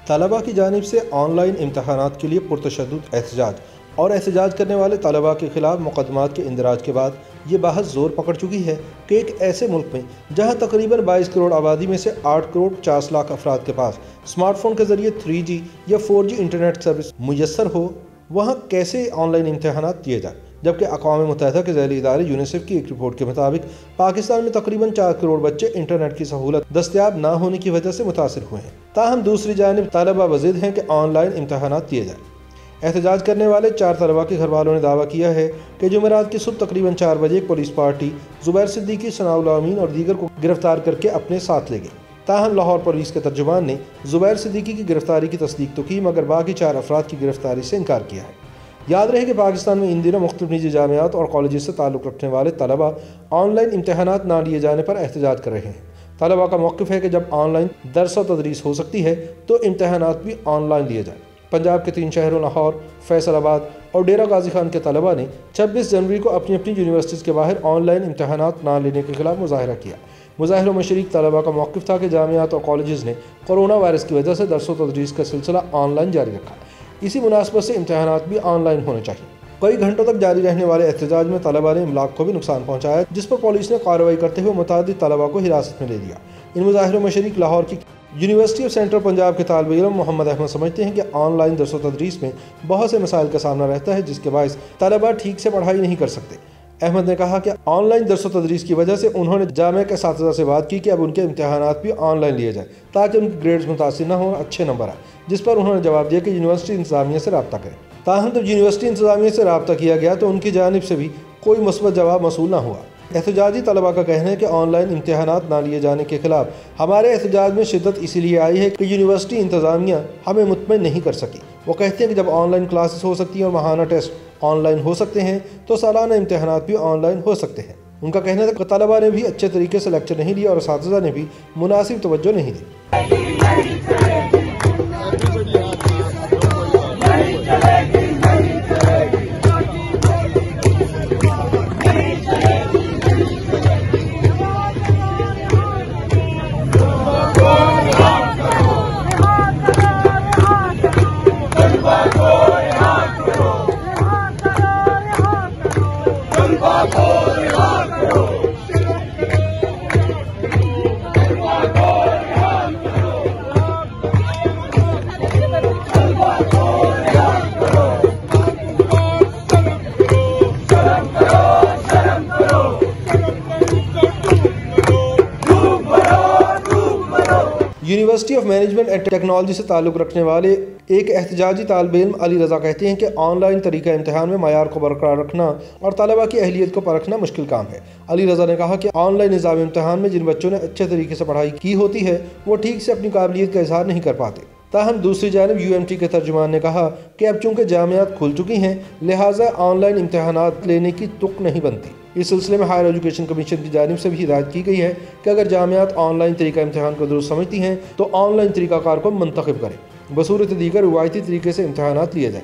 तलबा की जानिब से ऑनलाइन इम्तहानात के लिए पुरतशद्दुद एहतजाज और एहतजाज करने वाले तलबा के खिलाफ मुकदमात के इंदराज के बाद ये बहस जोर पकड़ चुकी है कि एक ऐसे मुल्क में जहाँ तकरीबन 22 करोड़ आबादी में से 8 करोड़ 50 लाख अफराद के पास स्मार्टफोन के ज़रिए 3G या 4G इंटरनेट सर्विस मुयसर हो, वहाँ कैसे ऑनलाइन इम्तहानात दिए जाए। जबकि अक़वाम मुत्तहिदा के ज़ैली इदारे यूनिसेफ की एक रिपोर्ट के मुताबिक पाकिस्तान में तकरीबन 4 करोड़ बच्चे इंटरनेट की सहूलत दस्तयाब न होने की वजह से मुतासिर हुए हैं। ताहम दूसरी जानिब तलबा वज़िद हैं कि ऑनलाइन इम्तहानात दिए जाए। एहतजाज करने वाले 4 तलबा के घर वालों ने दावा किया है कि जुमेरात की सुबह तकरीबन 4 बजे एक पुलिस पार्टी ज़ुबैर सिद्दीकी, सनाउल अमीन और दीगर को गिरफ्तार करके अपने साथ ले गई। ताहम लाहौर पुलिस के तर्जुमान ने ज़ुबैर सिद्दीकी की गिरफ्तारी की तस्दीक तो की, मगर बाकी 4 अफराद की गिरफ्तारी से इनकार किया है। याद रहे कि पाकिस्तान में इन दिनों मुख्तलिफ निजी जामियात और कॉलेज से ताल्लुक़ रखने वाले तलबा ऑनलाइन इम्तहानात ना लिए जाने पर एहतजाज कर रहे हैं। तलबा का मौक़िफ़ है कि जब ऑनलाइन दर्स व तदरीस हो सकती है तो इम्तहानात भी ऑनलाइन लिए जाए। पंजाब के 3 शहरों लाहौर, फैसलाबाद और डेरा गाजी खान के तलबा ने 26 जनवरी को अपनी अपनी यूनिवर्सिटीज़ के बाहर ऑनलाइन इम्तहानात ना लेने के खिलाफ मुजाहरा किया। मुजाहिरों में शरीक तलबा का मौक़िफ़ था कि जामियात और कॉलेज ने कोरोना वायरस की वजह से दर्स व तदरीस का सिलसिला ऑनलाइन जारी रखा। इसी मुनासबत से इम्तहानात भी ऑनलाइन होने चाहिए। कई घंटों तक जारी रहने वाले एहतजाज में तलबा ने इमलाक को भी नुकसान पहुँचाया, जिस पर पुलिस ने कार्रवाई करते हुए मुतादिद तलबा को हिरासत में ले लिया। इन मुजाहिरों में शरीक लाहौर की यूनिवर्सिटी ऑफ सेंट्रल पंजाब के तालिब इल्म मोहम्मद अहमद समझते हैं कि ऑनलाइन दर्स व तदरीस में बहुत से मसाइल का सामना रहता है, जिसके बायस तलबा ठीक से पढ़ाई नहीं कर सकते। अहमद ने कहा कि ऑनलाइन दर्स व तदरीस की वजह से उन्होंने जामिया के असातिज़ा से बात की कि अब उनके इम्तहानात भी ऑनलाइन लिए जाए ताकि उनके ग्रेड्स मुतासिर न हो, अच्छे नंबर आए, जिस पर उन्होंने जवाब दिया कि यूनिवर्सिटी इंतज़ामिया से रब्ता करें। ताहम जब यूनिवर्सिटी इंतज़ामिया से रब्ता किया गया तो उनकी जानिब से भी कोई मुस्बत जवाब मसूल न हुआ। एहतजाजी तलबा का कहना है कि ऑनलाइन इम्तहानात ना लिए जाने के खिलाफ हमारे एहतजाज में शिद्दत इसीलिए आई है कि यूनिवर्सिटी इंतज़ामिया हमें मुतमईन नहीं कर सकी। वो कहते हैं कि जब ऑनलाइन क्लासेस हो सकती हैं और माहाना टेस्ट ऑनलाइन हो सकते हैं तो सालाना इम्तहानात भी ऑनलाइन हो सकते हैं। उनका कहना था कि तलबा ने भी अच्छे तरीके से लेक्चर नहीं लिया और असातिज़ा ने भी मुनासिब तवज्जो नहीं दी। University of management and technology से ताल्लुक़ रखने वाले एक एहतजाजी तालिब इल्म अली रज़ा कहते हैं कि ऑनलाइन तरीका इम्तहान में मयार को बरकरार रखना और तलबा की अहलियत को परखना मुश्किल काम है। अली रज़ा ने कहा कि ऑनलाइन निज़ाम इम्तहान में जिन बच्चों ने अच्छे तरीके से पढ़ाई की होती है वो ठीक से अपनी काबिलियत का इजहार नहीं कर पाते। ताहम दूसरी जानिब UMT के तर्जुमान ने कहा कि अब चूँकि जामियात खुल चुकी हैं लिहाजा ऑनलाइन इम्तहानात लेने की तुक नहीं बनती। इस सिलसिले में हायर एजुकेशन कमीशन की जानिब से भी हिदायत की गई है कि अगर जामियात ऑनलाइन तरीका इम्तहान को दुरुस्त समझती हैं तो ऑनलाइन तरीक़ाकार को मुंतखब करें, बसूरत दीगर रिवायती तरीके से इम्तहानात लिए जाएँ।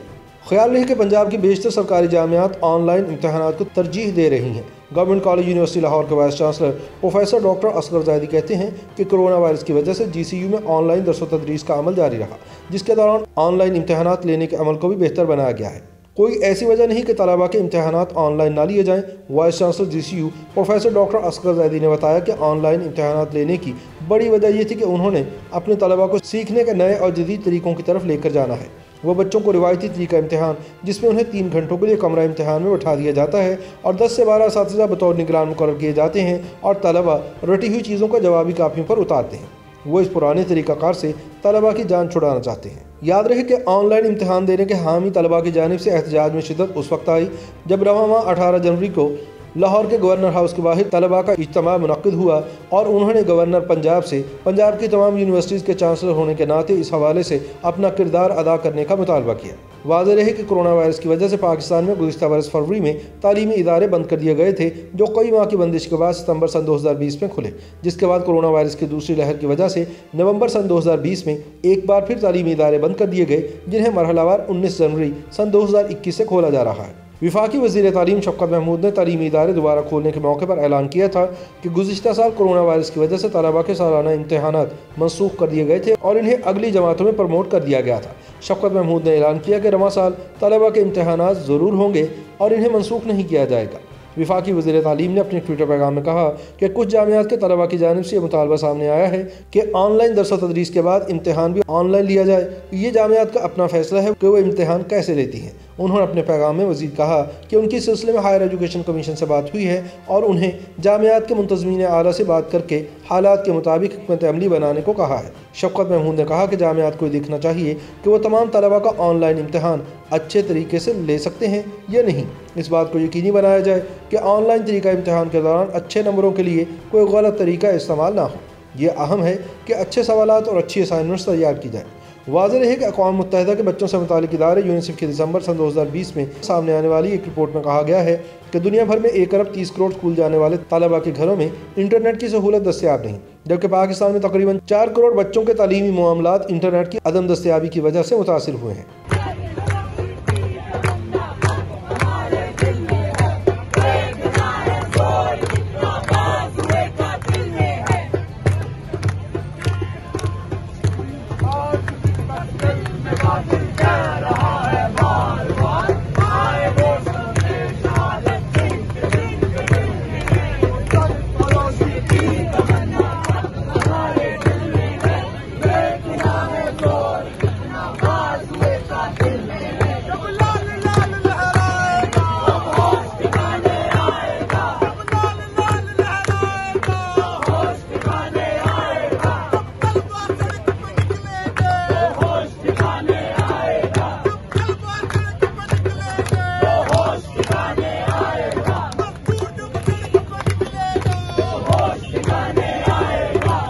ख्याल रहे कि पंजाब की बेशतर सरकारी जामियात ऑनलाइन इम्तहानात को तरजीह दे रही हैं। गवर्नमेंट कॉलेज यूनिवर्सिटी लाहौर के vice chancellor professor doctor Asghar Zaidi कहते हैं कि कोरोना वायरस की वजह से GCU में ऑनलाइन दर्स व तदरीस का अमल जारी रहा, जिसके दौरान ऑनलाइन इम्तहानात लेने के अमल को भी बेहतर बनाया गया है। कोई ऐसी वजह नहीं कि तलबा के इम्तहानात ऑनलाइन ना लिए जाएँ। Vice chancellor GCU professor doctor Asghar Zaidi ने बताया कि ऑनलाइन इम्तहानात लेने की बड़ी वजह यह थी कि उन्होंने अपने तलबा को सीखने के नए और जदीद तरीक़ों की तरफ लेकर जाना है। वो बच्चों को रिवायती तरीका इम्तहान जिसमें उन्हें 3 घंटों के लिए कमरा इम्तहान में बैठा दिया जाता है और 10 से 12 असातिज़ा बतौर निगरान मुकर्रर किए जाते हैं और तलबा रटी हुई चीज़ों को जवाबी कापियों पर उतारते हैं। वो इस पुराने तरीक़ाकार से तलबा की जान छुड़ाना चाहते हैं। याद रहे कि ऑनलाइन इम्तहान देने के हामी तलबा की जानिब से एहतजाज में शिद्दत उस वक्त आई जब रवां माह 18 जनवरी को लाहौर के गवर्नर हाउस के बाहर तलबा का इज्तिमा मुनक्किद हुआ और उन्होंने गवर्नर पंजाब से पंजाब की तमाम यूनिवर्सिटीज़ के चांसलर होने के नाते इस हवाले से अपना किरदार अदा करने का मुतालबा किया। वाज़ेह रहे कि कोरोना वायरस की वजह से पाकिस्तान में गुज़िश्ता बरस फरवरी में तालीमी इदारे बंद कर दिए गए थे, जो कई माह की बंदिश के बाद सितंबर सन 2020 में खुले, जिसके बाद कोरोना वायरस की दूसरी लहर की वजह से नवंबर सन 2020 में एक बार फिर तालीमी इदारे बंद कर दिए गए, जिन्हें मरहलावार 19 जनवरी सन 2021 से खोला जा रहा है। वफाकी वज़ीर तालीम शफ़क़त महमूद ने तालीमी इदारे दोबारा खोलने के मौके पर ऐलान किया था कि गुज़िश्ता साल कोरोना वायरस की वजह से तलबा के सालाना इम्तहानात मनसूख कर दिए गए थे और इन्हें अगली जमातों में प्रमोट कर दिया गया था। शफ़क़त महमूद ने ऐलान किया कि रवां साल तलबा के इम्तहानात ज़रूर होंगे और इन्हें मनसूख नहीं किया जाएगा। वफाकी वज़ीर तालीम ने अपने ट्विटर पैगाम में कहा कि कुछ जामियात के तलबा की जानिब से मुतालबा सामने आया है कि ऑनलाइन दरस व तदरीस के बाद इम्तहान भी ऑनलाइन लिया जाए। ये जामियात का अपना फैसला है कि वो इम्तहान कैसे लेती हैं। उन्होंने अपने पैगाम में मज़ीद कहा कि उनकी सिलसिले में हायर एजुकेशन कमीशन से बात हुई है और उन्हें जामियात के मुंतज़मीन आला से बात करके हालात के मुताबिक हिकमत अमली बनाने को कहा है। शफ़क़त महमूद ने कहा कि जामियात को देखना चाहिए कि वो तमाम तलबा का ऑनलाइन इम्तहान अच्छे तरीके से ले सकते हैं या नहीं। इस बात को यकीनी बनाया जाए कि ऑनलाइन तरीका इम्तहान के दौरान अच्छे नंबरों के लिए कोई गलत तरीका इस्तेमाल ना हो। ये अहम है कि अच्छे सवालात और अच्छी असाइनमेंट्स तैयार की जाए। वाज़ेह है कि अक़वाम मुत्तहिदा के बच्चों से मुताल्लिक़ इदारे यूनिसेफ के दिसंबर सन 2020 में सामने आने वाली एक रिपोर्ट में कहा गया है कि दुनिया भर में 1 अरब 30 करोड़ स्कूल जाने वाले तलबा के घरों में इंटरनेट की सहूलत दस्तयाब नहीं, जबकि पाकिस्तान में तकरीबन 4 करोड़ बच्चों के तालीमी मामलात इंटरनेट की अदम दस्तयाबी की वजह से मुतासिर हुए हैं।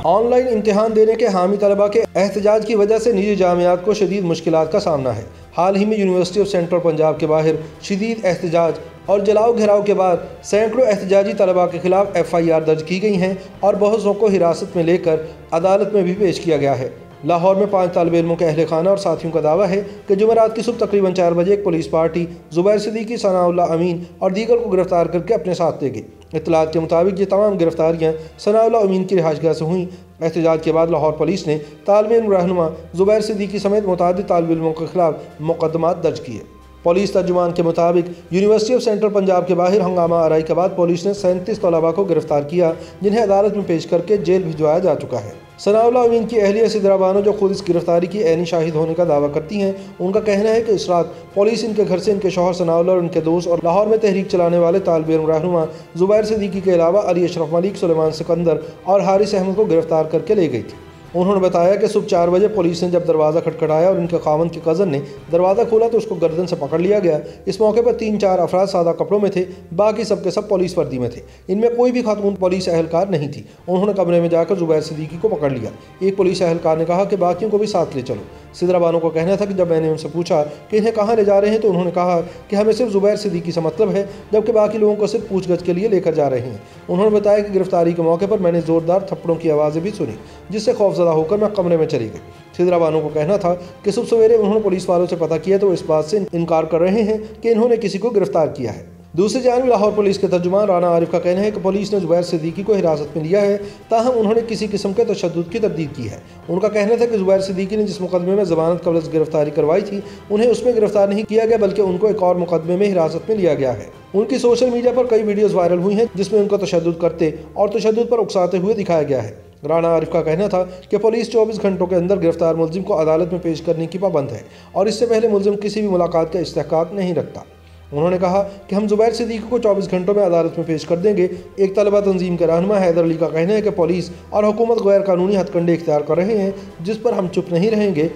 ऑनलाइन इम्तिहान देने के हामी तलबा के एहतजाज की वजह से निजी जामियात को शदीद मुश्किलात का सामना है। हाल ही में यूनिवर्सिटी ऑफ सेंट्रल पंजाब के बाहर शदीद एहतजाज और जलाओ घेराव के बाद सैकड़ों एहतजाजी तलबा के खिलाफ FIR दर्ज की गई हैं और बहुत सौ को हिरासत में लेकर अदालत में भी पेश किया गया है। लाहौर में 5 तालिब इल्मों के अहले खाना और साथियों का दावा है कि जुमेरात की सुबह तकरीबन 4 बजे एक पुलिस पार्टी ज़ुबैर सिद्दीकी, सनाउल्लाह अमीन और दीगर को गिरफ्तार करके अपने साथ ले गई। इत्तलात के मुताबिक ये तमाम गिरफ्तारियाँ सनाउल्लाह अमीन की रिहाइशगाह से हुई। एहतजाज के बाद लाहौर पुलिस ने तालिब इल्म रहनुमा ज़ुबैर सिद्दीकी समेत मुतअद्दिद तालिब इल्मों के खिलाफ मुकदमात दर्ज किए। पुलिस तर्जुमान के मुताबिक यूनिवर्सिटी ऑफ सेंट्रल पंजाब के बाहर हंगामा आराई के बाद पुलिस ने 37 तलबा को गिरफ्तार किया, जिन्हें अदालत में पेश करके जेल भिजवाया जा चुका है। सनाउल्लाह अमीन की अहलिया सिद्रा बानो, जो खुद इस गिरफ्तारी की ऐनी शाहिद होने का दावा करती हैं, उनका कहना है कि इस रात पुलिस इनके घर से इनके शौहर सनाउल्लाह और उनके दोस्त और लाहौर में तहरीक चलाने वाले तालिब इल्म रहनुमा ज़ुबैर सिद्दीकी के अलावा अली अशरफ मलिक, सुलेमान सिकंदर और हारिस अहमद को गिरफ्तार करके ले गई थी। उन्होंने बताया कि सुबह 4 बजे पुलिस ने जब दरवाज़ा खटखटाया और उनके खावंद के कज़न ने दरवाज़ा खोला तो उसको गर्दन से पकड़ लिया गया। इस मौके पर 3-4 अफराद सादा कपड़ों में थे, बाकी सब के सब पुलिस वर्दी में थे। इनमें कोई भी खातून पुलिस अहलकार नहीं थी। उन्होंने कमरे में जाकर ज़ुबैर सिद्दीकी को पकड़ लिया। एक पुलिस अहलकार ने कहा कि बाकियों को भी साथ ले चलो। सिद्रा बानो को कहना था कि जब मैंने उनसे पूछा कि इन्हें कहाँ ले जा रहे हैं तो उन्होंने कहा कि हमें सिर्फ ज़ुबैर सिद्दीकी से मतलब है, जबकि बाकी लोगों को सिर्फ पूछगछ के लिए लेकर जा रहे हैं। उन्होंने बताया कि गिरफ्तारी के मौके पर मैंने ज़ोरदार थप्पड़ों की आवाज़ें भी सुनी, जिससे खौफजदा होकर मैं कमरे में चली गई। सिद्रा बानो को कहना था कि सुबह सवेरे उन्होंने पुलिस वालों से पता किया तो वो इस बात से इनकार कर रहे हैं कि इन्होंने किसी को गिरफ्तार किया है। दूसरी जानिब लाहौर पुलिस के तर्जुमान राना आरिफ का कहना है कि पुलिस ने ज़ुबैर सिद्दीकी को हिरासत में लिया है, ताहम उन्होंने किसी किस्म के तशद्दुद की तरदीद की है। उनका कहना था कि ज़ुबैर सिद्दीकी ने जिस मुकदमे में ज़मानत कबल गिरफ्तारी करवाई थी, उन्हें उसमें गिरफ्तार नहीं किया गया, बल्कि उनको एक और मुकदमे में हिरासत में लिया गया है। उनकी सोशल मीडिया पर कई वीडियोज़ वायरल हुई हैं जिसमें उनको तशद्दुद करते और तशद्दुद पर उकसाते हुए दिखाया गया है। राना आरिफ का कहना था कि पुलिस 24 घंटों के अंदर गिरफ्तार मुलजिम को अदालत में पेश करने की पाबंद है और इससे पहले मुलजिम किसी भी मुलाकात का इस्तेहकाक नहीं रखता। उन्होंने कहा कि हम ज़ुबैर सिद्दीकी को 24 घंटों में अदालत में पेश कर देंगे। एक तलबा तंजीम के रहनुमा हैदर अली का कहना है कि पुलिस और हुकूमत गैर कानूनी हथकंडे इख्तियार कर रहे हैं, जिस पर हम चुप नहीं रहेंगे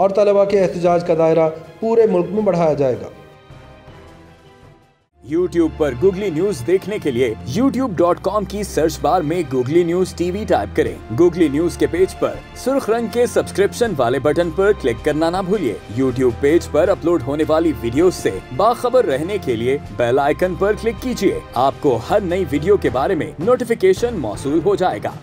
और तलबा के एहतजाज का दायरा पूरे मुल्क में बढ़ाया जाएगा। YouTube पर गूगली न्यूज देखने के लिए youtube.com की सर्च बार में गूगली न्यूज TV टाइप करें। गूगली न्यूज के पेज पर सुर्ख रंग के सब्सक्रिप्शन वाले बटन पर क्लिक करना ना भूलिए। YouTube पेज पर अपलोड होने वाली वीडियोस से बाखबर रहने के लिए बेल आइकन पर क्लिक कीजिए। आपको हर नई वीडियो के बारे में नोटिफिकेशन मौसूल हो जाएगा।